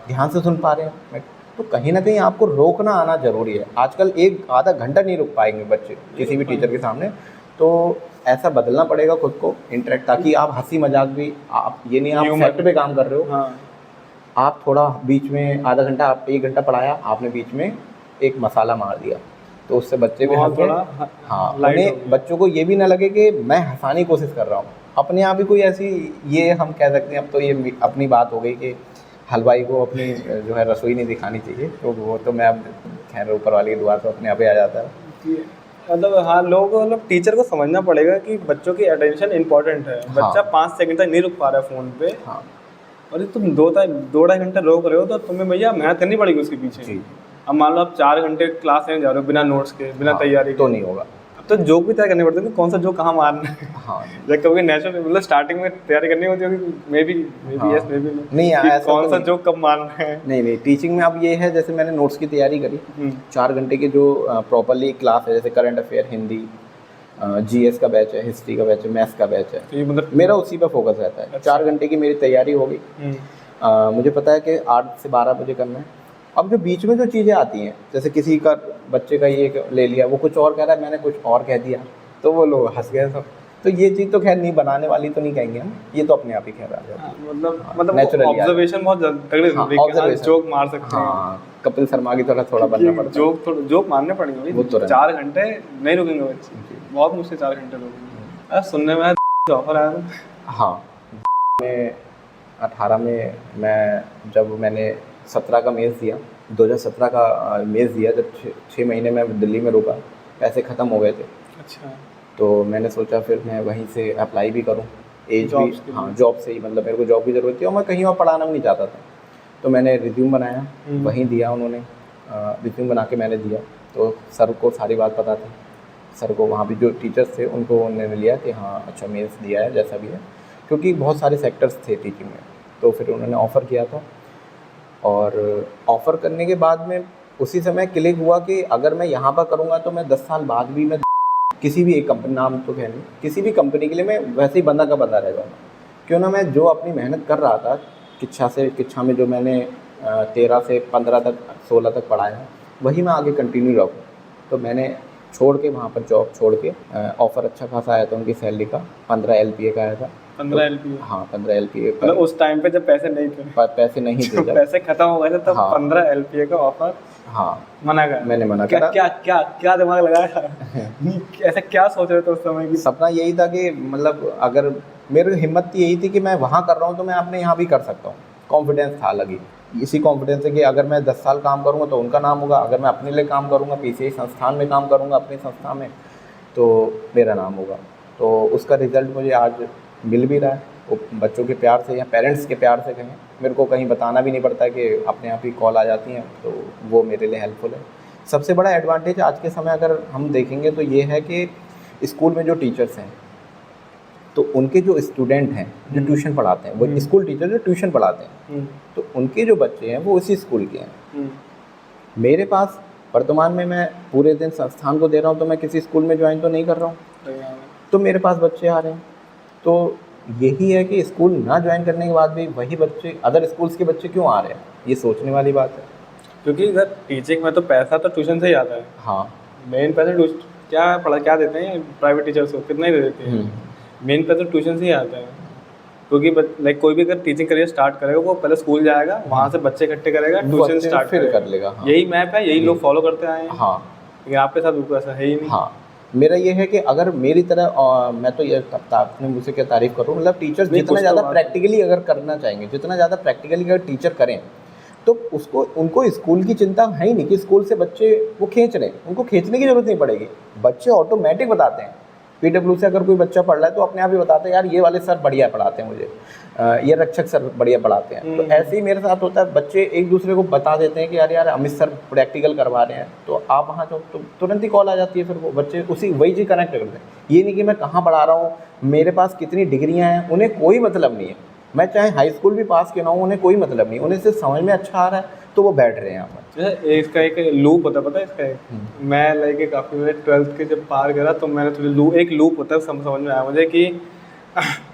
ध्यान से सुन पा रहे हैं। तो कहीं ना कहीं आपको रोकना आना ज़रूरी है। आजकल 1-आधा घंटा नहीं रुक पाएंगे बच्चे किसी भी टीचर के सामने, तो ऐसा बदलना पड़ेगा खुद को इंटरेक्ट, ताकि आप हंसी मजाक भी, आप ये नहीं आप फैक्ट पे काम कर रहे हो। हाँ। आप थोड़ा बीच में आधा घंटा, आप 1 घंटा पढ़ाया, आपने बीच में एक मसाला मार दिया, तो उससे बच्चे भी बहुत हंस गए। बड़ा हाँ, लाइट हो उन्हें गया। बच्चों को ये भी ना लगे कि मैं हंसाने की कोशिश कर रहा हूँ, अपने आप ही कोई ऐसी, ये हम कह सकते हैं अब तो ये अपनी बात हो गई कि हलवाई को अपनी जो है रसोई नहीं दिखानी चाहिए, तो वो तो मैं अब खैर ऊपर वाली की दुआ तो अपने आप ही आ जाता है। मतलब हाँ, लोगों को मतलब टीचर को समझना पड़ेगा कि बच्चों की अटेंशन इंपॉर्टेंट है। बच्चा 5 सेकंड तक नहीं रुक पा रहा है फ़ोन पे, हाँ और तुम 2 ढाई घंटे रोक रहे हो, तो तुम्हें भैया मेहनत करनी पड़ेगी उसके पीछे। जी, अब मान लो आप 4 घंटे क्लास लेने जा रहे हो बिना नोट्स के, बिना हाँ, तैयारी तो के, नहीं होगा। अब तो जोक भी तय करने पड़ते हैं कि कौन सा जोक कहाँ मारना है। हाँ जब कभी नेचुरल मतलब स्टार्टिंग में तैयारी करनी होती होगी, मे बी हाँ। यस मे बी नहीं, कि ऐसा कौन तो सा नहीं। जोक कब मारना है। नहीं, टीचिंग में अब ये है, जैसे मैंने नोट्स की तैयारी करी, 4 घंटे की जो प्रॉपरली क्लास है, जैसे करंट अफेयर, हिंदी, जीएस का बैच है, हिस्ट्री का बैच है, मैथ्स का बैच है, तो ये मतलब मेरा उसी पर फोकस रहता है। 4 घंटे की मेरी तैयारी हो गई। मुझे पता है कि 8 से 12 बजे करना है। अब जो बीच में जो चीज़ें आती हैं, जैसे किसी का बच्चे का ये ले लिया, वो कुछ और कह रहा है, मैंने कुछ और कह दिया, तो वो लोग हंस गए सब। तो ये चीज़ तो खैर नहीं, बनाने वाली तो नहीं कहेंगे हम, ये तो अपने आप ही खैर आ जाती है। मतलब naturally ऑब्जर्वेशन बहुत तगड़े हाँ, तरीके से observation। जोक मार सकते हैं। हाँ, कपिल शर्मा की तरह थोड़ा बनना पड़ता है। जोक मारने पड़ेंगे वो तो भाई, रहना। 4 घंटे नहीं रुकेंगे बच्चे, बहुत मुश्किल 4 घंटे रुकेंगे। अरे सुनने में ऑफर आया था। हाँ, में 18 में जब मैंने 17 का मेंस दिया, 2017 का मेंस दिया, जब 6 महीने मैं दिल्ली में रुका, पैसे ख़त्म हो गए थे, अच्छा, तो मैंने सोचा फिर मैं वहीं से अप्लाई भी करूं, एज जॉब्स के भी, लिए। हाँ जॉब से ही, मतलब मेरे को जॉब की ज़रूरत थी और मैं कहीं और पढ़ाना भी नहीं चाहता था। तो मैंने रिज्यूम बनाया, वहीं दिया, उन्होंने रिज्यूम बना के मैंने दिया, तो सर को सारी बात पता थी। सर को वहाँ भी जो टीचर्स थे उनको उन्होंने लिया कि हाँ अच्छा मेंस दिया है, जैसा भी है, क्योंकि बहुत सारे सेक्टर्स थे टीचिंग में। तो फिर उन्होंने ऑफ़र किया था, और ऑफ़र करने के बाद में उसी समय क्लिक हुआ कि अगर मैं यहाँ पर करूँगा तो मैं 10 साल बाद भी मैं किसी भी एक कंपनी, नाम तो कह नहीं, किसी भी कंपनी के लिए मैं वैसे ही बंदा का बंदा रह जाऊँगा। क्यों ना, मैं जो अपनी मेहनत कर रहा था किच्छा में, जो मैंने 13 से 15 तक 16 तक पढ़ाया है, वही मैं आगे कंटिन्यू रहूँ। तो मैंने छोड़ के वहाँ पर जॉब छोड़ के, ऑफ़र अच्छा खासा आया था उनकी सैलरी का, 15 LPA का आया था। 15 LPA? हाँ, 15 LPA मतलब उस टाइम पे जब पैसे नहीं थे, पैसे नहीं थे जब जब, पैसे खत्म हो गए थे, तब हाँ। 15 LPA का ऑफर हाँ, मना कर, मैंने मना क्या करा। क्या क्या क्या दिमाग लगाया ऐसा क्या सोच रहे थे उस समय की? सपना यही था कि मतलब अगर मेरी हिम्मत तो यही थी कि मैं वहाँ कर रहा हूँ तो मैं अपने यहाँ भी कर सकता हूँ। कॉन्फिडेंस था अलग ही, इसी कॉन्फिडेंस है कि अगर मैं 10 साल काम करूँगा तो उनका नाम होगा, अगर मैं अपने लिए काम करूँगा, PCI संस्थान में काम करूँगा अपनी संस्था में, तो मेरा नाम होगा। तो उसका रिज़ल्ट मुझे आज मिल भी रहा है, वो बच्चों के प्यार से या पेरेंट्स के प्यार से कहें, मेरे को कहीं बताना भी नहीं पड़ता है कि अपने आप ही कॉल आ जाती हैं, तो वो मेरे लिए हेल्पफुल है। सबसे बड़ा एडवांटेज आज के समय अगर हम देखेंगे तो ये है कि स्कूल में जो टीचर्स हैं, तो उनके जो स्टूडेंट हैं जो ट्यूशन पढ़ाते हैं, वो स्कूल टीचर जो ट्यूशन पढ़ाते हैं, तो उनके जो बच्चे हैं वो उसी स्कूल के हैं। मेरे पास वर्तमान में मैं पूरे दिन संस्थान को दे रहा हूँ, तो मैं किसी स्कूल में ज्वाइन तो नहीं कर रहा हूँ, तो मेरे पास बच्चे आ रहे हैं। तो यही है कि स्कूल ना ज्वाइन करने के बाद भी वही बच्चे, अदर स्कूल्स के बच्चे क्यों आ रहे हैं, ये सोचने वाली बात है। क्योंकि इधर टीचिंग में तो पैसा तो ट्यूशन से ही आता है। हाँ, मेन पैसा क्या देते हैं प्राइवेट टीचर्स को, कितना ही दे देते हैं, मेन पैसा ट्यूशन से ही आता है। क्योंकि लाइक कोई भी अगर टीचिंग करियर स्टार्ट करेगा, वो पहले स्कूल जाएगा, वहाँ से बच्चे इकट्ठे करेगा, ट्यूशन स्टार्ट फिर कर लेगा। हाँ। यही मैप है, यही लोग फॉलो करते आए हैं। हाँ, लेकिन आपके साथ बिल्कुल ऐसा है ही नहीं। हाँ, मेरा ये है कि अगर मेरी तरह मैं तो ये अपने मुझसे क्या तारीफ़ करूँ, मतलब टीचर्स जितना ज़्यादा प्रैक्टिकली अगर करना चाहेंगे, जितना ज़्यादा प्रैक्टिकली अगर टीचर करें, तो उनको स्कूल की चिंता है ही नहीं कि स्कूल से बच्चे वो खींच रहे हैं, उनको खींचने की ज़रूरत नहीं पड़ेगी। बच्चे ऑटोमेटिक बताते हैं। PW से अगर कोई बच्चा पढ़ रहा है तो अपने आप ही बताते हैं, यार ये वाले सर बढ़िया पढ़ाते हैं मुझे, ये रक्षक सर बढ़िया पढ़ाते हैं। तो ऐसे ही मेरे साथ होता है, बच्चे एक दूसरे को बता देते हैं कि यार अमित सर प्रैक्टिकल करवा रहे हैं, तो आप वहाँ जाओ, तो तुरंत ही कॉल आ जाती है, फिर वो बच्चे वही चीज़ कनेक्ट करते हैं। ये नहीं कि मैं कहाँ पढ़ा रहा हूँ, मेरे पास कितनी डिग्रियाँ हैं, उन्हें कोई मतलब नहीं है। मैं चाहे हाई स्कूल भी पास क्यों ना हूँ, उन्हें कोई मतलब नहीं, उन्हें सिर्फ समझ में अच्छा आ रहा है तो वो बैठ रहे हैं यहाँ पर। इसका एक लूप होता है, पता है इसका एक, मैं लाइक काफ़ी, मैंने 12th के जब पार करा तो मैंने थोड़ी एक लूप होता है, समझ में आया मुझे कि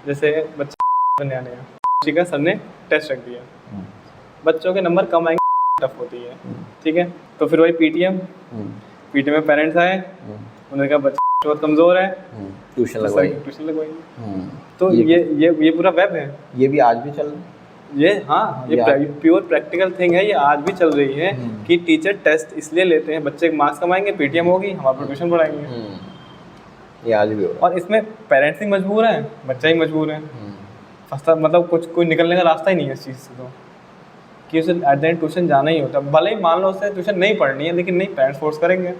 जैसे बच्चे बनने आने ठीक है, सर ने टेस्ट रख दिया, बच्चों के नंबर कम आएंगे, टफ होती है, ठीक है, तो फिर वही PTM में पेरेंट्स आए, उन्होंने कहा बच्चा बहुत कमज़ोर है, ट्यूशन लगवाएंगे। तो ये पूरा वेब है, ये भी आज भी चल रहा है। ये हाँ, ये प्योर प्रैक्टिकल थिंग है, ये आज भी चल रही है कि टीचर टेस्ट इसलिए लेते हैं, बच्चे मार्क्स कमाएंगे, पीटीएम होगी, हम आपको ट्यूशन पढ़ाएंगे। ये आज भी हो रहा और इसमें पेरेंट्स ही मजबूर हैं, बच्चा ही मजबूर है। फंसता मतलब कुछ कोई निकलने का रास्ता ही नहीं है इस चीज़ से, तो कि उसे एट द एंड ट्यूशन जाना ही होता है। भले ही मान लो उसे ट्यूशन नहीं पढ़नी है, लेकिन नहीं, पेरेंट्स फोर्स करेंगे,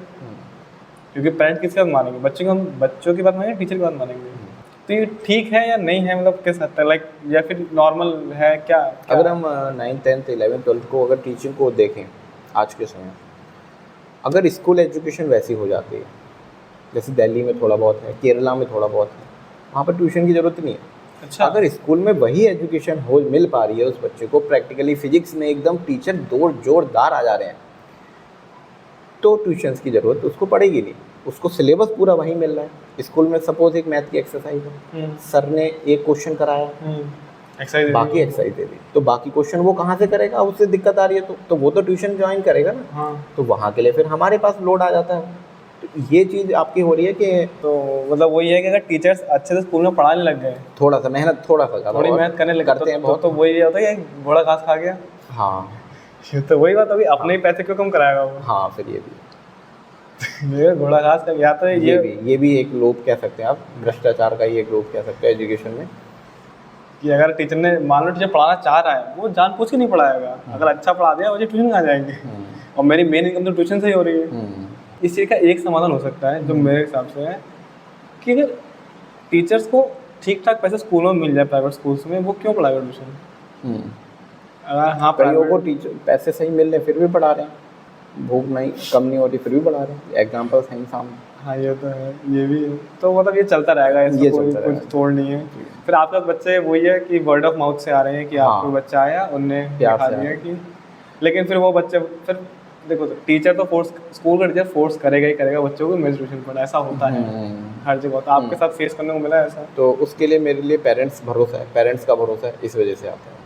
क्योंकि पेरेंट्स किसकी बात मानेंगे? बच्चों की बात मानेंगे, टीचर की बात मानेंगे? तो ये ठीक है या नहीं है, मतलब किस हद तक, लाइक, या फिर नॉर्मल है क्या? अगर हम 9th 10th 11th 12th को अगर टीचिंग को देखें आज के समय, अगर स्कूल एजुकेशन वैसी हो जाती है जैसे दिल्ली में थोड़ा बहुत है, केरला में थोड़ा बहुत है, वहाँ पर ट्यूशन की ज़रूरत नहीं है। अच्छा, अगर स्कूल में वही एजुकेशन हो मिल पा रही है उस बच्चे को, प्रैक्टिकली फिजिक्स में एकदम टीचर जोरदार आ जा रहे हैं, तो ट्यूशन्स की ज़रूरत उसको पड़ेगी नहीं। उसको सिलेबस पूरा वहीं मिल रहा है। स्कूल में सपोज एक मैथ की एक्सरसाइज है, सर ने एक क्वेश्चन कराया, एक्सरसाइज बाकी एक्सरसाइज दे दी, तो बाकी क्वेश्चन वो कहाँ से करेगा? उससे दिक्कत आ रही है तो वो तो ट्यूशन ज्वाइन करेगा ना। हाँ, तो वहाँ के लिए फिर हमारे पास लोड आ जाता है। तो ये चीज़ आपकी हो रही है कि तो मतलब वही है कि अगर टीचर्स अच्छे से स्कूल में पढ़ाने लग गए, थोड़ा सा मेहनत, थोड़ा सा थोड़ी मेहनत करने लगे, करते हैं बहुत, तो वही होता है कि घोड़ा घास खा गया। हाँ, तो वही बात, अभी अपने ही पैसे क्यों कम कराएगा वो? हाँ, फिर ये भी ये घोड़ा घास का, या तो ये भी एक लोभ कह सकते हैं आप, भ्रष्टाचार का ही एक लोभ कह सकते हैं एजुकेशन में। कि अगर टीचर ने, मान लो टीचर पढ़ाना चाह रहा है, वो जानबूझ के नहीं पढ़ाएगा। अगर अच्छा पढ़ा दिया, मुझे ट्यूशन कहाँ जाएंगे? और मेरी मेन इनकम तो ट्यूशन से ही हो रही है। इस चीज़ का एक समाधान हो सकता है जो मेरे हिसाब से है कि अगर टीचर्स को ठीक ठाक पैसे स्कूलों में मिल जाए, प्राइवेट स्कूल्स में, वो क्यों पढ़ाएगा ट्यूशन? अगर हाँ, कईयों को टीचर पैसे सही मिल रहे फिर भी पढ़ा रहे हैं, भूख नहीं कम नहीं होती फिर भी बढ़ा रहे हैं, एग्जाम्पल सही सामने। हाँ, ये तो है, ये भी है। तो मतलब ये चलता रहेगा, इसमें कोई कुछ तोड़ नहीं है। फिर आपका बच्चे वही है कि वर्ड ऑफ माउथ से आ रहे हैं कि आपको बच्चा आया, उनने दिखा दिया कि, लेकिन फिर वो बच्चे, फिर देखो, टीचर तो फोर्स, स्कूल का टीचर फोर्स करेगा ही करेगा बच्चों को मेरे ट्यूशन पढ़ा, ऐसा होता है हर जगह। तो आपके साथ फेस करने को मिला है ऐसा? तो उसके लिए मेरे लिए पेरेंट्स का भरोसा है, इस वजह से आता है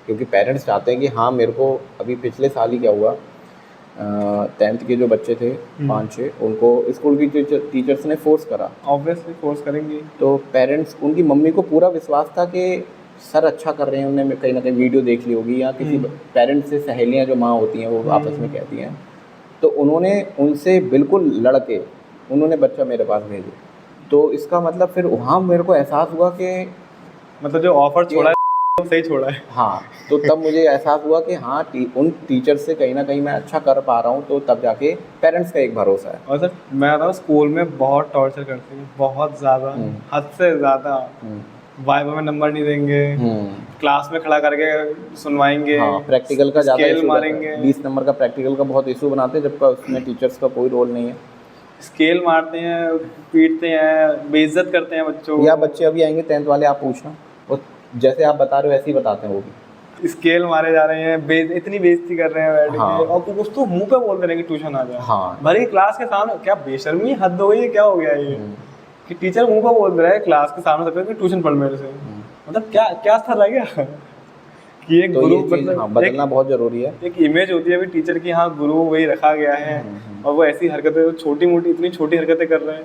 क्योंकि पेरेंट्स चाहते हैं कि हाँ, मेरे को अभी पिछले साल ही क्या हुआ, 10th के जो बच्चे थे 5-6, उनको स्कूल की टीचर्स ने फोर्स करा। ऑब्वियसली फोर्स करेंगे। तो पेरेंट्स, उनकी मम्मी को पूरा विश्वास था कि सर अच्छा कर रहे हैं, उन्होंने कहीं ना कहीं वीडियो देख ली होगी या किसी पेरेंट्स से, सहेलियां जो माँ होती हैं वो आपस में कहती हैं, तो उन्होंने उनसे बिल्कुल लड़के उन्होंने बच्चा मेरे पास भेजा। तो इसका मतलब फिर वहाँ मेरे को एहसास हुआ कि मतलब जो ऑफर छोड़ा है तो सही छोड़ा है। हाँ, तो तब मुझे एहसास हुआ कि हाँ, उन टीचर से कहीं ना कहीं मैं अच्छा कर पा रहा हूँ, तो तब जाके पेरेंट्स का एक भरोसा है। और सर मैं बताऊँ, स्कूल में बहुत टॉर्चर करते हैं, बहुत ज़्यादा, हद से ज़्यादा। वाइवा में नंबर नहीं देंगे, क्लास में खड़ा करके सुनवाएंगे, हाँ, प्रैक्टिकल का ज़्यादा इशू मारेंगे, 20 नंबर का प्रैक्टिकल का बहुत इशू बनाते हैं, जबकि उसमें टीचर्स का कोई रोल नहीं है। स्केल मारते हैं, पीटते हैं, बेइज्जत करते हैं बच्चों को। या बच्चे अभी आएंगे 10th वाले, आप पूछना, वो जैसे आप बता रहे हो ऐसे ही बताते हैं वो भी। स्केल मारे जा रहे हैं, इतनी बेइज्जती कर रहे हैं बैठ के, और कुछ तो मुंह पे बोल दे रहे हैं कि ट्यूशन आ जाए। हाँ, भले क्लास के सामने, क्या बेशर्मी, हद हो गई, क्या हो गया ये कि टीचर मुंह पे बोल रहा है क्लास के सामने सबके कि ट्यूशन पढ़ मेरे से। मतलब क्या स्तर रह गया कि एक गुरु, मतलब हाँ, बदलना बहुत जरूरी है। एक इमेज होती है अभी टीचर की, हाँ गुरु वही रखा गया है, और वो ऐसी हरकतें, छोटी मोटी, इतनी छोटी हरकतें कर रहे हैं।